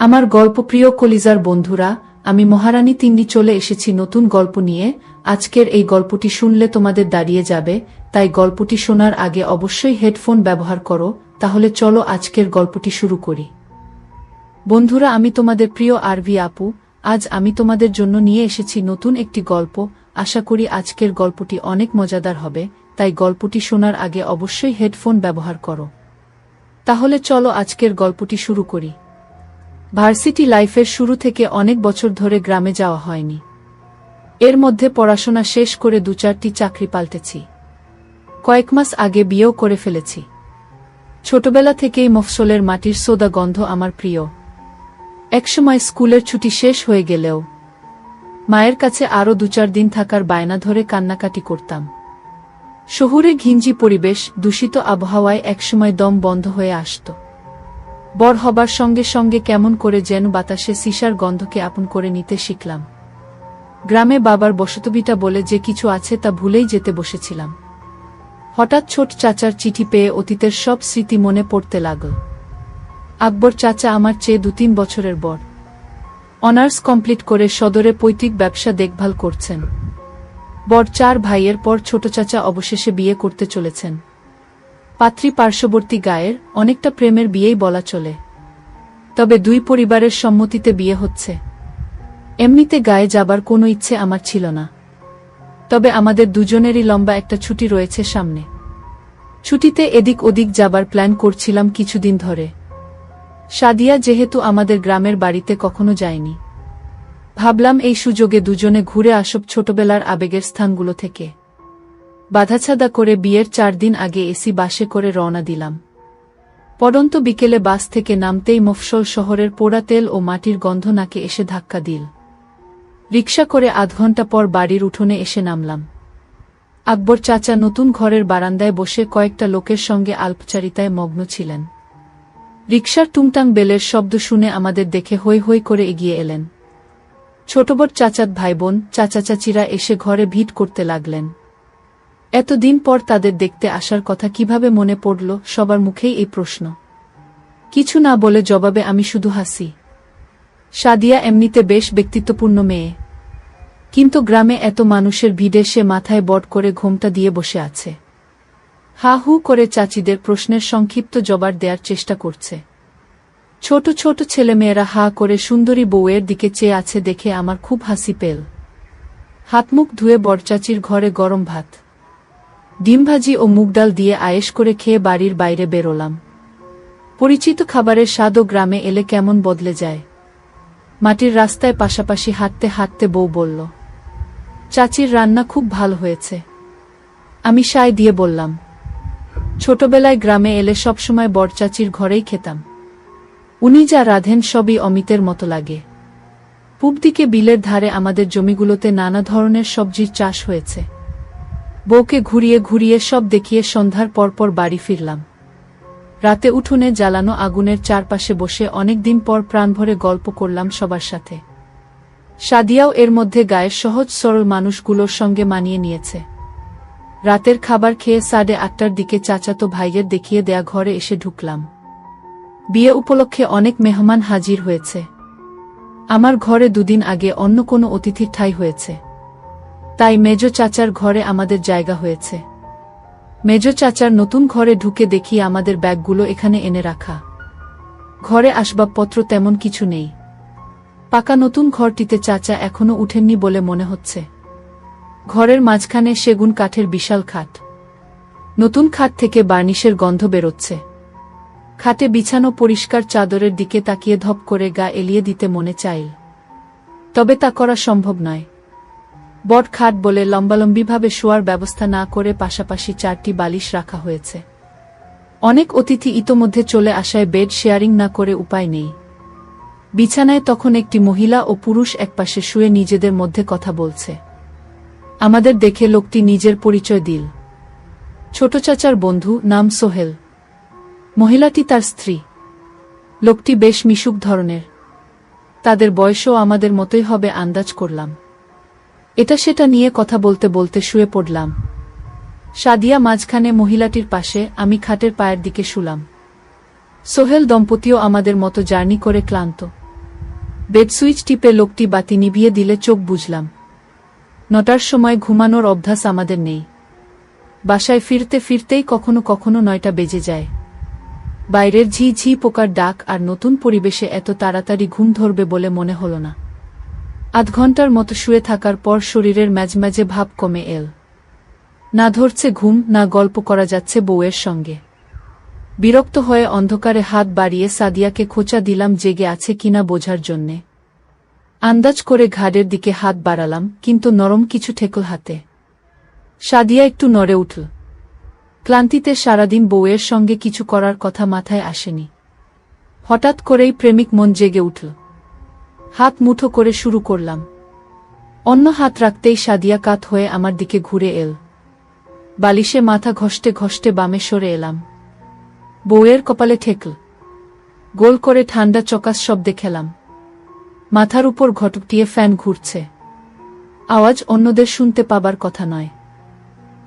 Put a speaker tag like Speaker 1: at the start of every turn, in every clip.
Speaker 1: আমার গল্পপ্রিয় কলিজার বন্ধুরা, আমি মহারানী তিন্নি চলে এসেছি নতুন গল্প নিয়ে। আজকের এই গল্পটি শুনলে তোমাদের দাঁড়িয়ে যাবে, তাই গল্পটি শোনার আগে অবশ্যই হেডফোন ব্যবহার করো। তাহলে চলো আজকের গল্পটি শুরু করি। বন্ধুরা, আমি তোমাদের প্রিয় আরভি আপু। আজ আমি তোমাদের জন্য নিয়ে এসেছি নতুন একটি গল্প। আশা করি আজকের গল্পটি অনেক মজাদার হবে, তাই গল্পটি শোনার আগে অবশ্যই হেডফোন ব্যবহার করো। তাহলে চলো আজকের গল্পটি শুরু করি। ভার্সিটি লাইফের শুরু থেকে অনেক বছর ধরে গ্রামে যাওয়া হয়নি। এর মধ্যে পড়াশোনা শেষ করে 2-4টি চাকরি পাল্টেছি। কয়েক মাস আগে বিয়েও করে ফেলেছি। ছোটবেলা থেকেই মফস্বলের মাটির সোদা গন্ধ আমার প্রিয়। একসময় স্কুলের ছুটি শেষ হয়ে গেলেও মায়ের কাছে আরও 2-4 দিন থাকার বায়না ধরে কান্নাকাটি করতাম। শহুরে ঘিঞ্জি পরিবেশ, দূষিত আবহাওয়ায় একসময় দম বন্ধ হয়ে আসত। বড় হবার সঙ্গে সঙ্গে কেমন করে যেন বাতাসে সিসার গন্ধকে আপন করে নিতে শিখলাম। গ্রামে বাবার বসতভিটা বলে যে কিছু আছে তা ভুলেই যেতে বসেছিলাম। হঠাৎ ছোট চাচার চিঠি পেয়ে অতীতের সব স্মৃতি মনে পড়তে লাগল। আকবর চাচা আমার চেয়ে 2-3 বছরের বড়। অনার্স কমপ্লিট করে সদরে পৈতৃক ব্যবসা দেখভাল করছেন। বড় 4 ভাইয়ের পর ছোট চাচা অবশেষে বিয়ে করতে চলেছেন। পাত্রী পার্শ্ববর্তী গায়ের, অনেকটা প্রেমের বিয়েই বলা চলে। তবে 2 পরিবারের সম্মতিতে বিয়ে হচ্ছে। এমনিতে গায়ে যাবার কোনো ইচ্ছে আমার ছিল না। তবে আমাদের দুজনেরই লম্বা একটা ছুটি রয়েছে সামনে। ছুটিতে এদিক ওদিক যাবার প্ল্যান করছিলাম কিছুদিন ধরে। সাদিয়া যেহেতু আমাদের গ্রামের বাড়িতে কখনো যায়নি, ভাবলাম এই সুযোগে দুজনে ঘুরে আসব ছোটবেলার আবেগের স্থানগুলো থেকে। বাধাছাদা করে বিয়ের 4 দিন আগে এসি বাসে করে রওনা দিলাম। পড়ন্ত বিকেলে বাস থেকে নামতেই মফস্বল শহরের পোড়া তেল ও মাটির গন্ধ নাকে এসে ধাক্কা দিল। রিকশা করে আধ ঘন্টা পর বাড়ির উঠোনে এসে নামলাম। আকবর চাচা নতুন ঘরের বারান্দায় বসে কয়েকটা লোকের সঙ্গে আল্পচারিতায় মগ্ন ছিলেন। রিকশার টুংটাং বেলের শব্দ শুনে আমাদের দেখে হৈ হৈ করে এগিয়ে এলেন। ছোটবড় চাচাত ভাইবোন, চাচা চাচিরা এসে ঘরে ভিড় করতে লাগলেন। এতদিন পর তাদের দেখতে আসার কথা কিভাবে মনে পড়ল, সবার মুখেই এই প্রশ্ন। কিছু না বলে জবাবে আমি শুধু হাসি। সাদিয়া এমনিতে বেশ ব্যক্তিত্বপূর্ণ মেয়ে, কিন্তু গ্রামে এত মানুষের ভিড়ে সে মাথায় বট করে ঘোমটা দিয়ে বসে আছে। হা হু করে চাচিদের প্রশ্নের সংক্ষিপ্ত জবাব দেওয়ার চেষ্টা করছে। ছোট ছোট ছেলেমেয়েরা হা করে সুন্দরী বউয়ের দিকে চেয়ে আছে দেখে আমার খুব হাসি পেল। হাতমুখ ধুয়ে বড়চাচির ঘরে গরম ভাত, ডিম ভাজি ও মুগ ডাল দিয়ে আয়েশ করে খেয়ে বাড়ির বাইরে বেরোলাম। পরিচিত খাবারের স্বাদও গ্রামে এলে কেমন বদলে যায়। মাটির রাস্তায় পাশাপাশি হাঁটতে হাঁটতে বউ বলল, চাচির রান্না খুব ভালো হয়েছে। আমি সায় দিয়ে বললাম, ছোটবেলায় গ্রামে এলে সবসময় বড়চাচির ঘরেই খেতাম। উনি যা রাঁধেন সবই অমিতের মতো লাগে। পূব দিকে বিলের ধারে আমাদের জমিগুলোতে নানা ধরনের সবজির চাষ হয়েছে। বউকে ঘুরিয়ে ঘুরিয়ে সব দেখিয়ে সন্ধ্যার পরপর বাড়ি ফিরলাম। রাতে উঠোনে জ্বালানো আগুনের চারপাশে বসে অনেকদিন পর প্রাণভরে গল্প করলাম সবার সাথে। সাদিয়াও এর মধ্যে গায়ের সহজ সরল মানুষগুলোর সঙ্গে মানিয়ে নিয়েছে। রাতের খাবার খেয়ে 8:30টার দিকে চাচাতো ভাইয়ের দেখিয়ে দেয়া ঘরে এসে ঢুকলাম। বিয়ে উপলক্ষে অনেক মেহমান হাজির হয়েছে। আমার ঘরে 2 দিন আগে অন্য কোনো অতিথির ঠাঁই হয়েছে, তাই মেজো চাচার ঘরে আমাদের জায়গা হয়েছে। মেজো চাচার নতুন ঘরে ঢুকে দেখি আমাদের ব্যাগগুলো এখানে এনে রাখা। ঘরে আসবাবপত্র তেমন কিছু নেই। পাকা নতুন ঘরটিতে চাচা এখনো উঠেননি বলে মনে হচ্ছে। ঘরের মাঝখানে সেগুন কাঠের বিশাল খাট। নতুন খাট থেকে বার্নিশের গন্ধ বেরোচ্ছে। খাটে বিছানো পরিষ্কার চাদরের দিকে তাকিয়ে ধপ করে গা এলিয়ে দিতে মনে চাইল, তবে তা করা সম্ভব নয়। বট খাট বলে লম্বালম্বিভাবে শোয়ার ব্যবস্থা না করে পাশাপাশি 4টি বালিশ রাখা হয়েছে। অনেক অতিথি ইতোমধ্যে চলে আসায় বেড শেয়ারিং না করে উপায় নেই। বিছানায় তখন একটি মহিলা ও পুরুষ একপাশে শুয়ে নিজেদের মধ্যে কথা বলছে। আমাদের দেখে লোকটি নিজের পরিচয় দিল। ছোট চাচার বন্ধু, নাম সোহেল। মহিলাটি তার স্ত্রী। লোকটি বেশ মিশুক ধরনের। তাদের বয়সও আমাদের মতোই হবে আন্দাজ করলাম। এটা সেটা নিয়ে কথা বলতে বলতে শুয়ে পড়লাম। সাদিয়া মাঝখানে মহিলাটির পাশে, আমি খাটের পায়ের দিকে শুলাম। সোহেল দম্পতিও আমাদের মতো জার্নি করে ক্লান্ত। বেড সুইচ টিপে লোকটি বাতি নিভিয়ে দিলে চোখ বুঝলাম। 9টার সময় ঘুমানোর অভ্যাস আমাদের নেই। বাসায় ফিরতে ফিরতেই কখনো কখনো 9টা বেজে যায়। বাইরের ঝি ঝি পোকার ডাক আর নতুন পরিবেশে এত তাড়াতাড়ি ঘুম ধরবে বলে মনে হল না। আধ ঘন্টার মতো শুয়ে থাকার পর শরীরের ম্যাজম্যাজে ভাব কমে এল। না ধরছে ঘুম, না গল্প করা যাচ্ছে বউয়ের সঙ্গে। বিরক্ত হয়ে অন্ধকারে হাত বাড়িয়ে সাদিয়াকে খোঁচা দিলাম জেগে আছে কিনা বোঝার জন্যে। আন্দাজ করে ঘাড়ের দিকে হাত বাড়ালাম, কিন্তু নরম কিছু ঠেকল হাতে। সাদিয়া একটু নড়ে উঠল। ক্লান্তিতে সারাদিন বউয়ের সঙ্গে কিছু করার কথা মাথায় আসেনি। হঠাৎ করেই প্রেমিক মন জেগে উঠল। হাত মুঠো করে শুরু করলাম। অন্য হাত রাখতেই সাদিয়া কাত হয়ে আমার দিকে ঘুরে এল। বালিশে মাথা ঘষতে ঘষতে বামে সরে এলাম। বউয়ের কপালে ঠেকল। গোল করে ঠান্ডা চকাস শব্দে খেলাম। মাথার উপর ঘটকটিয়ে ফ্যান ঘুরছে। আওয়াজ অন্যদের শুনতে পাবার কথা নয়।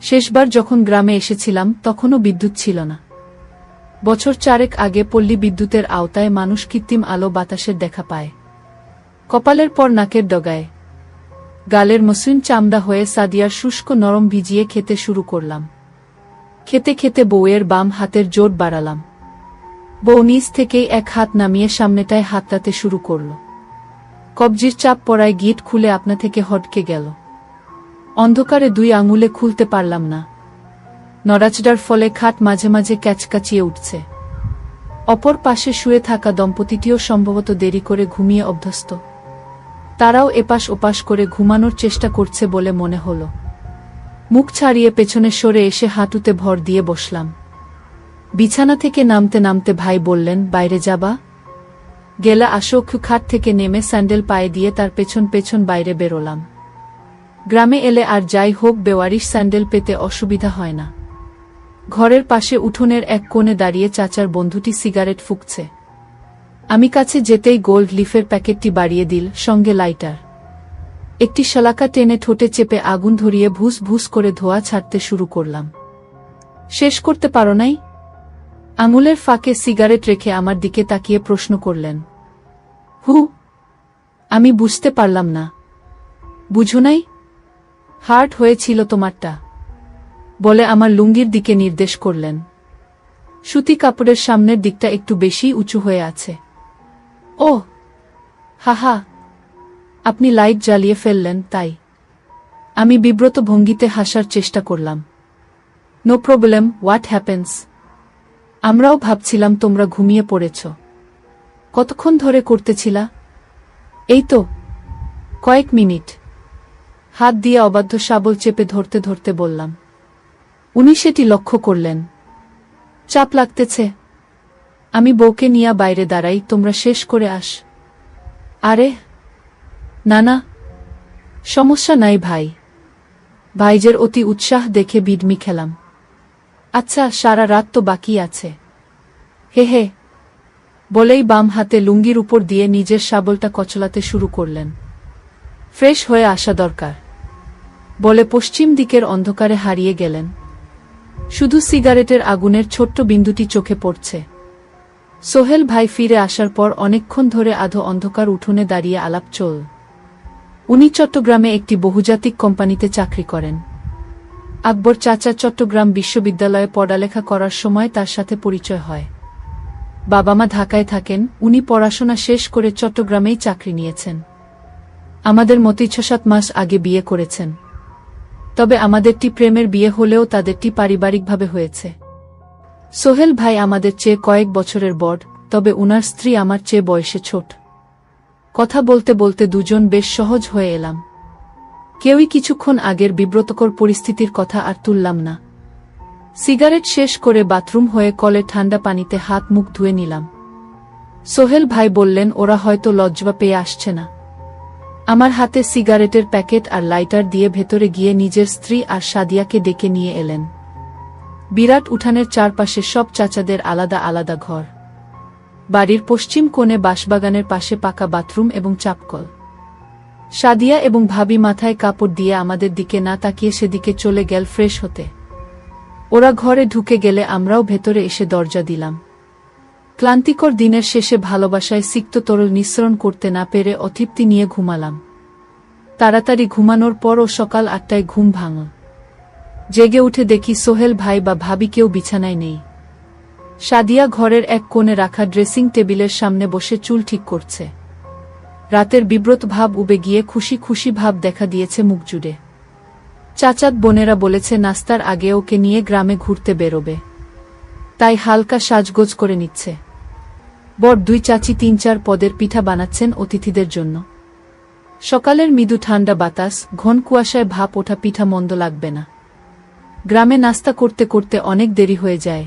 Speaker 1: শেষবার যখন গ্রামে এসেছিলাম তখনও বিদ্যুৎ ছিল না। বছর 4 আগে পল্লী বিদ্যুতের আওতায় মানুষ কৃত্রিম আলো বাতাসের দেখা পায়। কপালের পর নাকের ডগায়। গালের মসৃণ চামড়া হয়ে সাদিয়ার শুষ্ক নরম ভিজিয়ে খেতে শুরু করলাম। খেতে খেতে বউয়ের বাম হাতের জোর বাড়ালাম। বউ নিচ থেকেই এক হাত নামিয়ে সামনেটায় হাতটাতে শুরু করল। কবজির চাপ পড়ায় গিট খুলে আপনা থেকে হটকে গেল। অন্ধকারে 2 আঙুলে খুলতে পারলাম না। নড়াচড়ার ফলে খাট মাঝে মাঝে ক্যাচকাচিয়ে উঠছে। অপর পাশে শুয়ে থাকা দম্পতিটিও সম্ভবত দেরি করে ঘুমিয়ে অভ্যস্ত। তারাও এপাশ ওপাশ করে ঘুমানোর চেষ্টা করছে বলে মনে হল। মুখ ছাড়িয়ে পেছনে সরে এসে হাঁটুতে ভর দিয়ে বসলাম। বিছানা থেকে নামতে নামতে ভাই বললেন, বাইরে যাবা? গেলা আসো। খাট থেকে নেমে স্যান্ডেল পায়ে দিয়ে তার পেছন পেছন বাইরে বেরোলাম। গ্রামে এলে আর যাই হোক বেওয়ারিশ স্যান্ডেল পেতে অসুবিধা হয় না। ঘরের পাশে উঠোনের এক কোণে দাঁড়িয়ে চাচার বন্ধুটি সিগারেট ফুঁকছে। আমি কাছে যেতেই গোল্ড লিফের প্যাকেটটি বাড়িয়ে দিল, সঙ্গে লাইটার। একটি শলাকা টেনে ঠোঁটে চেপে আগুন ধরিয়ে ভুস ভুস করে ধোঁয়া ছাড়তে শুরু করলাম। শেষ করতে পারো নাই? আঙুলের ফাঁকে সিগারেট রেখে আমার দিকে তাকিয়ে প্রশ্ন করলেন। হু। আমি বুঝতে পারলাম না। বুঝো নাই? হার্ট হয়েছিল তোমারটা, বলে আমার লুঙ্গির দিকে নির্দেশ করলেন। সুতি কাপড়ের সামনের দিকটা একটু বেশি উঁচু হয়ে আছে। ও হাহা, আপনি লাইট জ্বালিয়ে ফেললেন তাই? আমি বিব্রত ভঙ্গিতে হাসার চেষ্টা করলাম। No problem, what happens? আমরাও ভাবছিলাম তোমরা ঘুমিয়ে পড়েছ। কতক্ষণ ধরে করতেছিলা? এই তো কয়েক মিনিট। হাত দিয়ে অবাধ্য শাবল চেপে ধরতে ধরতে বললাম। উনি সেটি লক্ষ্য করলেন। চাপ লাগতেছে। আমি বউকে নিয়ে বাইরে দাঁড়াই, তোমরা শেষ করে আস। আরে না না, সমস্যা নাই ভাই। ভাইজের অতি উৎসাহ দেখে বিডমি খেলাম। আচ্ছা, সারা রাত তো বাকি আছে। হে হে বলেই বাম হাতে লুঙ্গির উপর দিয়ে নিজের শাবলটা কচলাতে শুরু করলেন। ফ্রেশ হয়ে আসা দরকার, বলে পশ্চিম দিকের অন্ধকারে হারিয়ে গেলেন। শুধু সিগারেটের আগুনের ছোট্ট বিন্দুটি চোখে পড়ছে। সোহেল ভাই ফিরে আসার পর অনেকক্ষণ ধরে আধো অন্ধকার উঠোনে দাঁড়িয়ে আলাপ চল। উনি চট্টগ্রামে একটি বহুজাতিক কোম্পানিতে চাকরি করেন। আকবর চাচা চট্টগ্রাম বিশ্ববিদ্যালয়ে পড়ালেখা করার সময় তার সাথে পরিচয় হয়। বাবা মা ঢাকায় থাকেন, উনি পড়াশোনা শেষ করে চট্টগ্রামেই চাকরি নিয়েছেন। আমাদের মতোই 6-7 মাস আগে বিয়ে করেছেন। তবে আমাদেরটি প্রেমের বিয়ে হলেও তাদেরটি পারিবারিকভাবে হয়েছে। সোহেল ভাই আমাদের চেয়ে কয়েক বছরের বড়, তবে উনার স্ত্রী আমার চেয়ে বয়সে ছোট। কথা বলতে বলতে দুজন বেশ সহজ হয়ে এলাম। কেউই কিছুক্ষণ আগের বিব্রতকর পরিস্থিতির কথা আর তুললাম না। সিগারেট শেষ করে বাথরুম হয়ে কলে ঠান্ডা পানিতে হাত মুখ ধুয়ে নিলাম। সোহেল ভাই বললেন, ওরা হয়তো লজ্জা পেয়ে আসছে না। আমার হাতে সিগারেটের প্যাকেট আর লাইটার দিয়ে ভেতরে গিয়ে নিজের স্ত্রী আর সাদিয়াকে ডেকে নিয়ে এলেন। বিরাট উঠানের চারপাশে সব চাচাদের আলাদা আলাদা ঘর। বাড়ির পশ্চিম কোণে বাঁশবাগানের পাশে পাকা বাথরুম এবং চাপকল। সাদিয়া এবং ভাবি মাথায় কাপড় দিয়ে আমাদের দিকে না তাকিয়ে সেদিকে চলে গেল ফ্রেশ হতে। ওরা ঘরে ঢুকে গেলে আমরাও ভেতরে এসে দরজা দিলাম। ক্লান্তিকর দিনের শেষে ভালোবাসায় সিক্ত তরল নিঃসরণ করতে না পেরে অতৃপ্তি নিয়ে ঘুমালাম। তাড়াতাড়ি ঘুমানোর পরও সকাল 8টায় ঘুম ভাঙল। জেগে উঠে দেখি সোহেল ভাই বা ভাবি কেউ বিছানায় নেই। সাদিয়া ঘরের এক কোণে রাখা ড্রেসিং টেবিলের সামনে বসে চুল ঠিক করছে। রাতের বিব্রত ভাব উবে গিয়ে খুশি খুশি ভাব দেখা দিয়েছে মুখ জুড়ে। চাচাত বোনেরা বলেছে নাস্তার আগে ওকে নিয়ে গ্রামে ঘুরতে বেরোবে, তাই হালকা সাজগোজ করে নিচ্ছে। বর 2 চাচি 3-4 পদের পিঠা বানাচ্ছেন অতিথিদের জন্য। সকালের মৃদু ঠান্ডা বাতাস, ঘন কুয়াশায় ভাপ ওঠা পিঠা মন্দ লাগবে না। গ্রামে নাস্তা করতে করতে অনেক দেরি হয়ে যায়।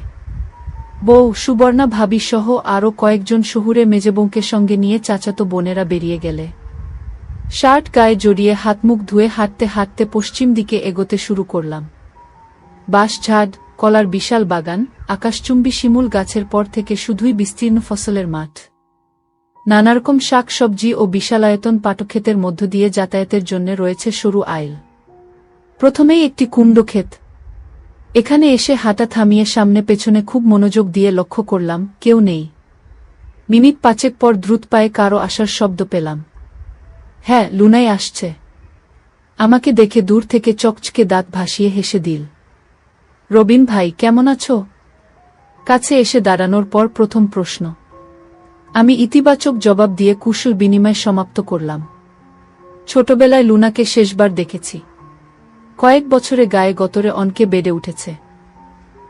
Speaker 1: বউ, সুবর্ণা ভাবি সহ আরও কয়েকজন শহুরে মেজেবৌকে সঙ্গে নিয়ে চাচাতো বোনেরা বেরিয়ে গেলে শার্ট গায়ে জড়িয়ে হাতমুখ ধুয়ে হাঁটতে হাঁটতে পশ্চিম দিকে এগোতে শুরু করলাম। বাঁশঝাড়, কলার বিশাল বাগান, আকাশচুম্বী শিমুল গাছের পর থেকে শুধুই বিস্তীর্ণ ফসলের মাঠ। নানারকম শাক সবজি ও বিশালায়তন পাটক্ষেতের মধ্য দিয়ে যাতায়াতের জন্য রয়েছে সরু আইল। প্রথমেই একটি কুমড়োক্ষেত। এখানে এসে হাঁটা থামিয়ে সামনে পেছনে খুব মনোযোগ দিয়ে লক্ষ্য করলাম, কেউ নেই। মিনিট 5 পর দ্রুত পায়ে কারো আসার শব্দ পেলাম। হ্যাঁ, লুনাই আসছে। আমাকে দেখে দূর থেকে চকচকে দাঁত ভাসিয়ে হেসে দিল। রবিন ভাই, কেমন আছো? কাছে এসে দাঁড়ানোর পর প্রথম প্রশ্ন। আমি ইতিবাচক জবাব দিয়ে কুশল বিনিময় সমাপ্ত করলাম। ছোটবেলায় লুনাকে শেষবার দেখেছি। কয়েক বছরে গায়ে গতরে অনকে বেড়ে উঠেছে।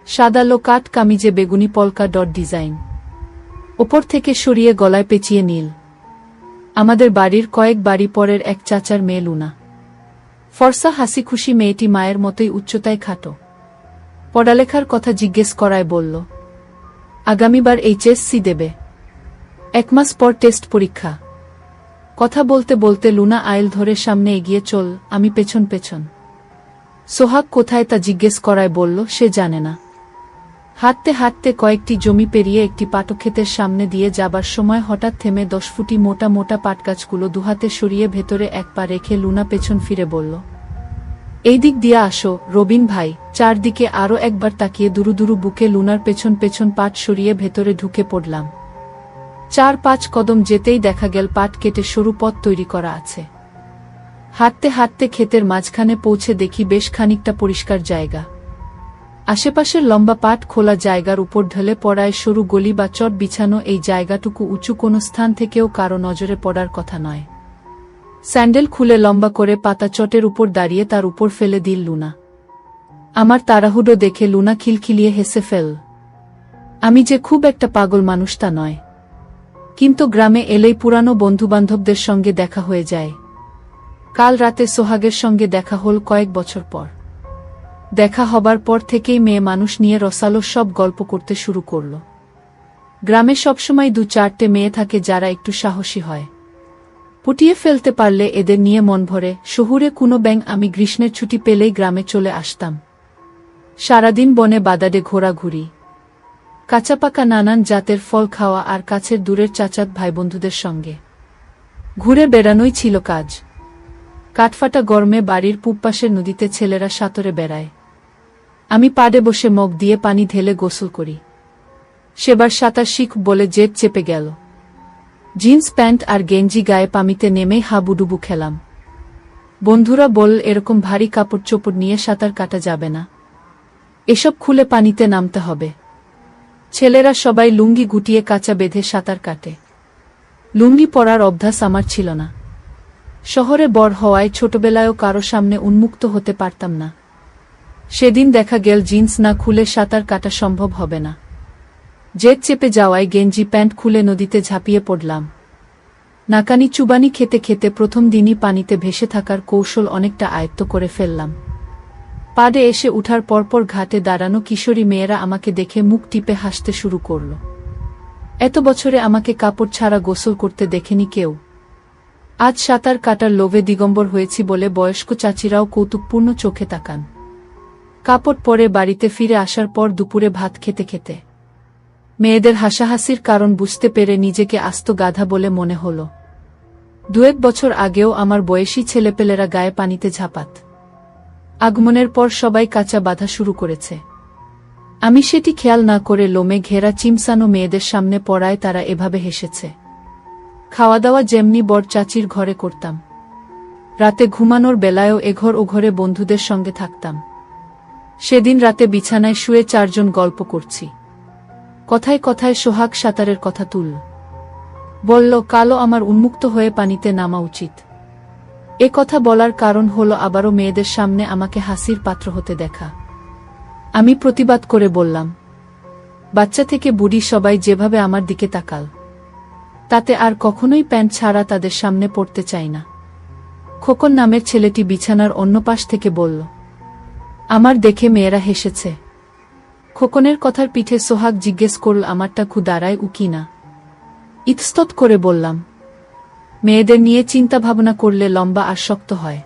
Speaker 1: সাদালো কাট কামিজে বেগুনি পলকা ডট ডিজাইন, ওপর থেকে সরিয়ে গলায় পেঁচিয়ে নীল। আমাদের বাড়ির কয়েক বাড়ি পরের এক চাচার মেয়ে লুনা। ফর্সা হাসি খুশি মেয়েটি মায়ের মতোই উচ্চতায় খাটো। পড়ালেখার কথা জিজ্ঞেস করায় বলল, আগামীবার এইচএসসি দেবে। 1 মাস পর টেস্ট পরীক্ষা। কথা বলতে বলতে লুনা আইল ধরে সামনে এগিয়ে চল, আমি পেছন পেছন। সোহাগ কোথায় তা জিজ্ঞেস করায় বলল সে জানে না। হাঁটতে হাঁটতে কয়েকটি জমি পেরিয়ে একটি পাটক্ষেতের সামনে দিয়ে যাবার সময় হঠাৎ থেমে 10 ফুটি মোটা মোটা পাটগাছগুলো দুহাতে সরিয়ে ভেতরে এক পা রেখে লুনা পেছন ফিরে বলল, এই দিক দিয়ে আসো রবিন ভাই। চারদিকে আরও একবার তাকিয়ে দুরু দুরু বুকে লুনার পেছন পেছন পাট সরিয়ে ভেতরে ঢুকে পড়লাম। 4-5 কদম যেতেই দেখা গেল পাট কেটে সরু পথ তৈরি করা আছে। হাঁটতে হাঁটতে ক্ষেতের মাঝখানে পৌঁছে দেখি বেশ খানিকটা পরিষ্কার জায়গা। আশেপাশের লম্বা পাট খোলা জায়গার উপর ঢলে পড়ায় সরু গলি বা চট বিছানো এই জায়গাটুকু উঁচু কোনো স্থান থেকেও কারো নজরে পড়ার কথা নয়। স্যান্ডেল খুলে লম্বা করে পাতা চটের উপর দাঁড়িয়ে তার উপর ফেলে দিল লুনা। আমার তাড়াহুড়ো দেখে লুনা খিলখিলিয়ে হেসে ফেল। আমি যে খুব একটা পাগল মানুষ তা নয়, কিন্তু গ্রামে এলেই পুরানো বন্ধুবান্ধবদের সঙ্গে দেখা হয়ে যায়। কাল রাতে সোহাগের সঙ্গে দেখা হল কয়েক বছর পর। দেখা হবার পর থেকেই মেয়ে মানুষ নিয়ে রসালো সব গল্প করতে শুরু করল। গ্রামে সবসময় 2-4টে মেয়ে থাকে যারা একটু সাহসী হয়। পুটিয়ে ফেলতে পারলে এদের নিয়ে মন ভরে। শহুরে কোনো ব্যাঙ আমি গ্রীষ্মের ছুটি পেলেই গ্রামে চলে আসতাম। সারাদিন বনে বাদাডে ঘোরাঘুরি, কাঁচাপাকা নানান জাতের ফল খাওয়া আর কাছের দূরের চাচাত ভাইবন্ধুদের সঙ্গে ঘুরে বেড়ানোই ছিল কাজ। কাঠফাটা গরমে বাড়ির পূবপাশের নদীতে ছেলেরা সাঁতরে বেড়ায়। আমি পাড়ে বসে মগ দিয়ে পানি ঢেলে গোসল করি। সেবার সাঁতার শিখ বলে জেদ চেপে গেল। জিন্স প্যান্ট আর গেঞ্জি গায়ে পানিতে নেমেই হাবুডুবু খেলাম। বন্ধুরা বল, এরকম ভারী কাপড় চোপড় নিয়ে সাঁতার কাটা যাবে না, এসব খুলে পানিতে নামতে হবে। ছেলেরা সবাই লুঙ্গি গুটিয়ে কাঁচা বেঁধে সাঁতার কাটে। লুঙ্গি পরার অভ্যাস আমার ছিল না। শহরে বড় হওয়ায় ছোটবেলায়ও কারো সামনে উন্মুক্ত হতে পারতাম না। সেদিন দেখা গেল জিন্স না খুলে সাঁতার কাটা সম্ভব হবে না। জেদ চেপে যাওয়ায় গেঞ্জি প্যান্ট খুলে নদীতে ঝাঁপিয়ে পড়লাম। নাকানি চুবানি খেতে খেতে প্রথম দিনই পানিতে ভেসে থাকার কৌশল অনেকটা আয়ত্ত করে ফেললাম। পাড়ে এসে উঠার পরপর ঘাটে দাঁড়ানো কিশোরী মেয়েরা আমাকে দেখে মুখ টিপে হাসতে শুরু করল। এত বছরে আমাকে কাপড় ছাড়া গোসল করতে দেখেনি কেউ। আজ সাঁতার কাটার লোভে দিগম্বর হয়েছি বলে বয়স্ক চাচিরাও কৌতুকপূর্ণ চোখে তাকান। কাপড় পরে বাড়িতে ফিরে আসার পর দুপুরে ভাত খেতে খেতে মেয়েদের হাসাহাসির কারণ বুঝতে পেরে নিজেকে আস্ত গাধা বলে মনে হল। 2-1 বছর আগেও আমার বয়সী ছেলেপেলেরা গায়ে পানিতে ঝাঁপাত। আগমনের পর সবাই কাঁচা বাঁধা শুরু করেছে। আমি সেটি খেয়াল না করে লোমে ঘেরা চিমসানো মেয়েদের সামনে পড়ায় তারা এভাবে হেসেছে। খাওয়া দাওয়া যেমনি বড় চাচির ঘরে করতাম, রাতে ঘুমানোর বেলায়ও এঘর ও ঘরে বন্ধুদের সঙ্গে থাকতাম। সেদিন রাতে বিছানায় শুয়ে 4 জন গল্প করছি। কথায় কথায় সোহাগ সাঁতারের কথা তুলল। বলল, কালও আমার উন্মুক্ত হয়ে পানিতে নামা উচিত। এ কথা বলার কারণ হলো আবারও মেয়েদের সামনে আমাকে হাসির পাত্র হতে দেখা। আমি প্রতিবাদ করে বললাম, বাচ্চা থেকে বুড়ি সবাই যেভাবে আমার দিকে তাকাল, তাতে আর কখনোই প্যান্ট ছাড়া তাদের সামনে পড়তে চাই না। খোকন নামের ছেলেটি বিছানার অন্য পাশ থেকে বলল, আমার দেখে মেয়েরা হেসেছে। খোকনের কথার পিঠে সোহাগ জিজ্ঞেস করল, আমারটা খু দাঁড়ায় উকি না। ইতস্তত করে বললাম, মেয়েদের নিয়ে চিন্তা ভাবনা করলে লম্বা আর শক্ত হয়।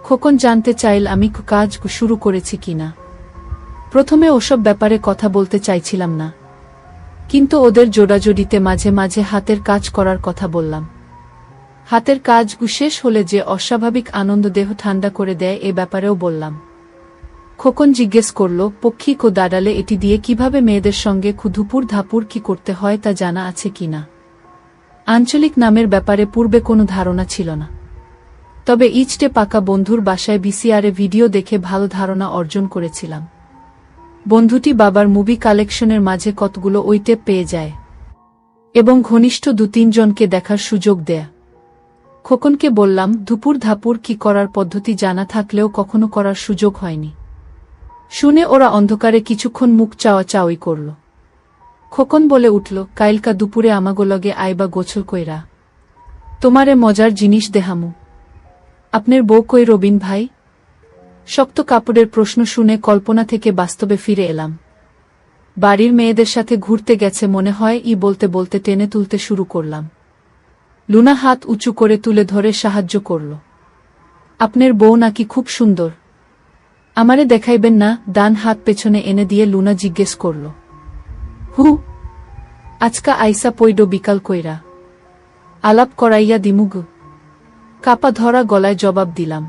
Speaker 1: খোকন জানতে চাইল আমি কাজ শুরু করেছি কিনা। প্রথমে ওসব ব্যাপারে কথা বলতে চাইছিলাম না, কিন্তু ওদের জোড়াজোড়িতে মাঝে মাঝে হাতের কাজ করার কথা বললাম। হাতের কাজ শেষ হলে যে অস্বাভাবিক আনন্দ দেহ ঠান্ডা করে দেয় এ ব্যাপারেও বললাম। খোকন জিজ্ঞেস করল, পক্ষী কো দাঁড়ালে এটি দিয়ে কিভাবে মেয়েদের সঙ্গে ধুপুর ধাপুর কি করতে হয় তা জানা আছে কিনা। আঞ্চলিক নামের ব্যাপারে পূর্বে কোনো ধারণা ছিল না, তবে ইচটে পাকা বন্ধুর বাসায় ভিসিআরে ভিডিও দেখে ভালো ধারণা অর্জন করেছিলাম। বন্ধুটি বাবার মুভি কালেকশনের মাঝে কতগুলো ওই টেপ পেয়ে যায় এবং ঘনিষ্ঠ 2-3 জনকে দেখার সুযোগ দেয়। খোকনকে বললাম, ধুপুর ধাপুর কি করার পদ্ধতি জানা থাকলেও কখনো করার সুযোগ হয়নি। শুনে ওরা অন্ধকারে কিছুক্ষণ মুখ চাওয়াচাওয়ি করল। খোকন বলে উঠল, কাইলকা দুপুরে আমাগোলগে আইবা গোছল কইরা, তোমারে মজার জিনিস দেহামু। আপনার বউ কই রবিন ভাই? শক্ত কাপড়ের প্রশ্ন শুনে কল্পনা থেকে বাস্তবে ফিরে এলাম। বাড়ির মেয়েদের সাথে ঘুরতে গেছে মনে হয় বলতে বলতে টেনে তুলতে শুরু করলাম। লুনা হাত উঁচু করে তুলে ধরে সাহায্য করল। আপনার বউ নাকি খুব সুন্দর, আমারে দেখাইবেন না? ডান হাত পেছনে এনে দিয়ে লুনা জিজ্ঞেস করল। হু, আজকা আইসা পইডো বিকাল কইরা, আলাপ করাইয়া দিমুগ। কাপা ধরা গলায় জবাব দিলাম।